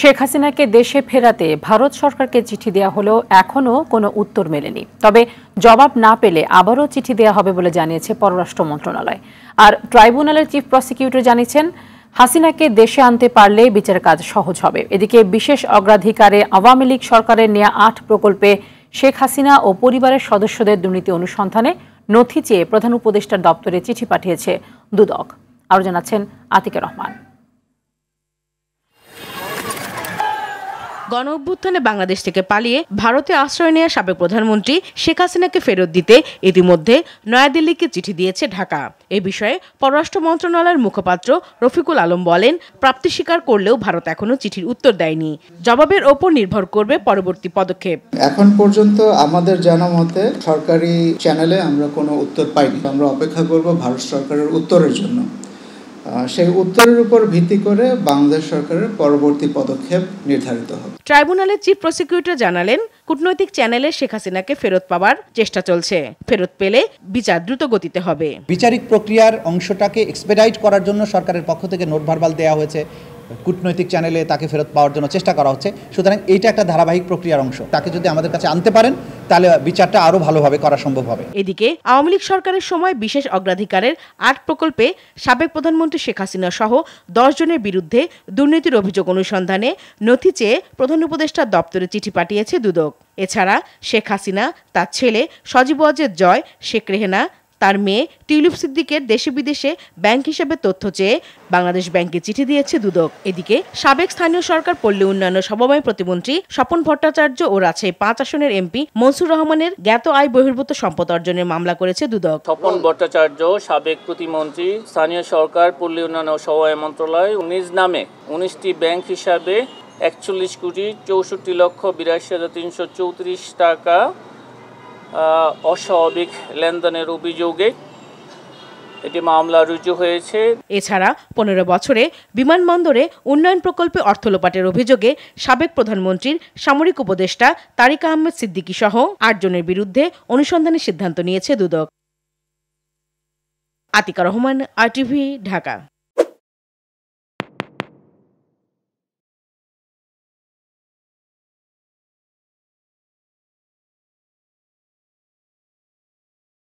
শেখ হাসিনাকে দেশে ফেরাতে ভারত সরকারকে চিঠি দেওয়া হলেও এখনও কোনো উত্তর মেলেনি। তবে জবাব না পেলে আবারও চিঠি দেওয়া হবে বলে জানিয়েছে পররাষ্ট্র মন্ত্রণালয়। আর ট্রাইব্যুনালের চিফ প্রসিকিউটর জানিয়েছেন, হাসিনাকে দেশে আনতে পারলে বিচার কাজ সহজ হবে। এদিকে বিশেষ অগ্রাধিকারে আওয়ামী লীগ সরকারের নেওয়া ৮ প্রকল্পে শেখ হাসিনা ও পরিবারের সদস্যদের দুর্নীতি অনুসন্ধানে নথি চেয়ে প্রধান উপদেষ্টার দপ্তরে চিঠি পাঠিয়েছে দুদক। আরও জানাচ্ছেন আতিকা রহমান। গণঅভ্যুত্থানে বাংলাদেশ থেকে পালিয়ে ভারতে আশ্রয় নেওয়া সাবেক প্রধানমন্ত্রী শেখ হাসিনাকে ফেরত দিতে ইতিমধ্যে নয়াদিল্লিকে চিঠি দিয়েছে ঢাকা। এ বিষয়ে পররাষ্ট্র মন্ত্রণালয়ের মুখপাত্র রফিকুল আলম বলেন, প্রাপ্তি স্বীকার করলেও ভারত এখনো চিঠির উত্তর দেয়নি। জবাবের ওপর নির্ভর করবে পরবর্তী পদক্ষেপ। এখন পর্যন্ত আমাদের জানা মতে সরকারি চ্যানেলে আমরা কোনো উত্তর পাইনি। আমরা অপেক্ষা করব ভারত সরকারের উত্তরের জন্য। সেই উত্তরের উপর ভিত্তি করে বাংলাদেশ সরকারের পরবর্তী পদক্ষেপ নির্ধারিত হবে। ট্রাইব্যুনালের চিফ প্রসিকিউটর জানালেন, কূটনৈতিক চ্যানেলে শেখ হাসিনাকে ফেরত পাওয়ার চেষ্টা চলছে। ফেরত পেলে বিচার দ্রুত গতিতে হবে। বিচারিক প্রক্রিয়ার অংশটাকে এক্সপেডাইট করার জন্য সরকারের পক্ষ থেকে নোট ভার্বাল দেওয়া হয়েছে। কূটনৈতিক চ্যানেলে তাকে ফেরত পাওয়ার জন্য চেষ্টা করা হচ্ছে। সুতরাং এইটা একটা ধারাবাহিক প্রক্রিয়ার অংশ। তাকে যদি আমাদের কাছে আনতে পারেন তাহলে বিচারটা আরও ভালোভাবে করা সম্ভব হবে। এদিকে আওয়ামী লীগ সরকারের সময় বিশেষ অগ্রাধিকারের ৮ প্রকল্পে সাবেক প্রধানমন্ত্রী শেখ হাসিনা সহ ১০ জনের বিরুদ্ধে দুর্নীতির অভিযোগ অনুসন্ধানে নথি চেয়ে প্রধান উপদেষ্টার দপ্তরে চিঠি পাঠিয়েছে দুদক। এছাড়া শেখ হাসিনা, তার ছেলে সজীব ওয়াজেদ জয়, শেখ রেহেনা, তার মেয়ে টিউলিপ সিদ্দিকের দেশে বিদেশে ব্যাংক হিসেবে তথ্য চেয়ে বাংলাদেশ ব্যাংকে চিঠি দিয়েছে দুদক। এদিকে সাবেক স্থানীয় সরকার পল্লী উন্নয়ন ও সমবায় প্রতিমন্ত্রী স্বপন ভট্টাচার্য ও রাজশাহী ৫ আসনের এমপি মনসুর রহমানের জ্ঞাত আয় বহির্ভূত সম্পদ অর্জনের মামলা করেছে দুদক। স্বপন ভট্টাচার্য সাবেক প্রতিমন্ত্রী, স্থানীয় সরকার পল্লী উন্নয়ন ও সমবায় মন্ত্রণালয়, নিজ নামে ১৯টি ব্যাংক হিসাবে ৪১,৮২,৮২,৩৩৪ টাকা অস্বাভাবিক লেনদেনের অভিযোগে এটি মামলা রুজু হয়েছে। এছাড়া ১৫ বছরে বিমানবন্দরে উন্নয়ন প্রকল্পে অর্থ লোপাটের অভিযোগে সাবেক প্রধানমন্ত্রীর সামরিক উপদেষ্টা তারিক আহমেদ সিদ্দিকী সহ ৮ জনের বিরুদ্ধে অনুসন্ধানের সিদ্ধান্ত নিয়েছে দুদক। আতিকা রহমান, RTV, ঢাকা।